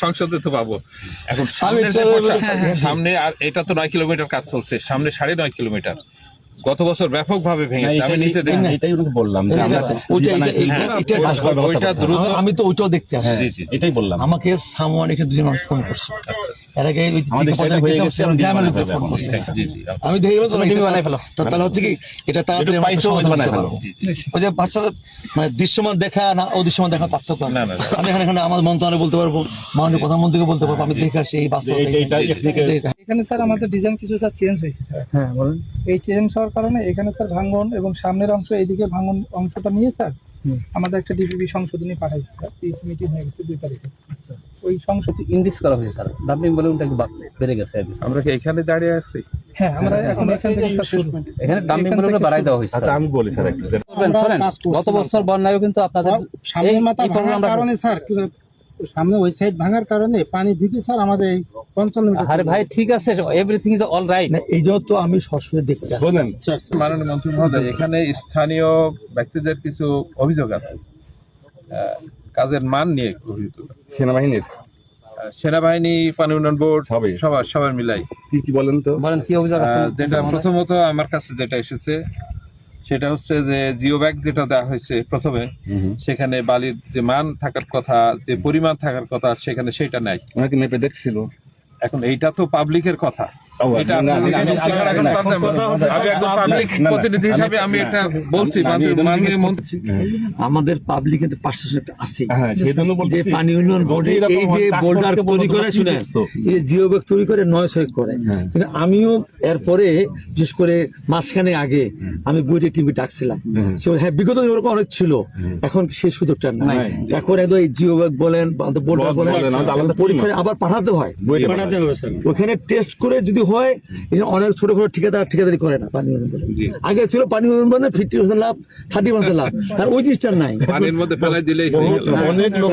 সংসদে তো পাবো। এখন সামনে আর এটা তো 9 কিলোমিটার কাজ চলছে, সামনে 9.5 কিলোমিটার গত বছর ব্যাপকভাবে ভেঙেছে। আমি নিচে এটাই বললাম যে আমি তো ওইটাও দেখতে আসছি, এটাই বললাম। আমাকে সামওয়ানিকে দুজন মানুষ ফোন করছে, এর আগে আমি দেখে তাহলে হচ্ছে কি এটা তাড়াতাড়ি ওই যে বাচ্চাদের মানে দৃশ্যমান দেখা না অদৃশ্যমান দেখা পার্থক্য আছে। আমি এখানে আমার মন্ত্রণালয় বলতে পারবো, মাননীয় প্রধানমন্ত্রীকে বলতে পারবো, আমি দেখে আসি এই বাস্তব। এখানে স্যার আমাদের ডিজাইন কিছু স্যার চেঞ্জ হয়েছে স্যার। হ্যাঁ বলুন। এই চেঞ্জ হওয়ার কারণে এখানে স্যার ভাঙন এবং সামনের অংশ এইদিকে ভাঙন অংশটা নিয়ে স্যার আমাদের একটা ডিপিপি সংশোধনী পাঠাইছে স্যার। পিসি মিটিং হয়ে গেছে 2 তারিখে। আচ্ছা, ওই সংশোধনী ইন্ডিস করা হয়েছে স্যার, ডাম্পিং ভলিউমটা একটু বেড়ে গেছে। আমরা কি এখানে দাঁড়িয়ে আছি? হ্যাঁ, আমরা এখন এখান থেকে স্যার শুরু, এখানে ডাম্পিং ভলিউমটা বাড়াই দেওয়া হয়েছে। আচ্ছা, আমি বলি স্যার একটু গত বছর বন্যায়ও কিন্তু আপনাদের সামনের মাথা ভাঙার কারণে স্যার, সামনে ওই সাইড ভাঙার কারণে পানি ঢুকে স্যার আমাদের এই 55 মিটার। আরে ভাই ঠিক আছে, এভরিথিং ইজ অল রাইট। এই জন্য তো আমি সরাসরি দেখতে আসি। বলেন মাননীয় মন্ত্রী মহোদয়, এখানে স্থানীয় ব্যক্তিদের কিছু অভিযোগ আছে কাজের মান নিয়ে। সেনাবাহিনী, পানি উন্নয়ন বোর্ড, সবার মিলাই কি বলেন তো, বলেন কি অভিযোগ আছে? যেটা প্রথমত আমার কাছে যেটা এসেছে সেটা হচ্ছে যে জিও ব্যাগ যেটা দেওয়া হয়েছে প্রথমে, সেখানে বালির যে মান থাকার কথা, যে পরিমাণ থাকার কথা, সেখানে সেটা নাই। ওনাকে মেপে দেখছিল। এখন এইটা তো পাবলিকের কথা, আমাদের পাবলিক আছে যে পানি উন্নয়ন বোর্ডে এই যে বোল্ডার তৈরি করে, শুনে এই জিও ব্যাগ তৈরি করে 900 করে। কিন্তু আমিও এরপরে বিশেষ করে মাঝখানে আগে আমি বইটি টিভি ডাকছিলাম, হ্যাঁ বিগত অনেক ছিল, এখন সেই সুযোগটা নাই। এখন একদম এই জিও ব্যাগ বলেন, বোল্ডার বলেন, পরীক্ষায় আবার পাঠাতে হয়, ওখানে টেস্ট করে যদি হয়। অনেক ছোট ছোট ঠিকাদারি করে না পানি উন্নয়ন। আগে ছিল পানি উন্নয়ন 50% লাভ, 30% লাভ, আর ওই জিনিসটা নাই। পানির মধ্যে ফেলাই দিলেই অনেক লোক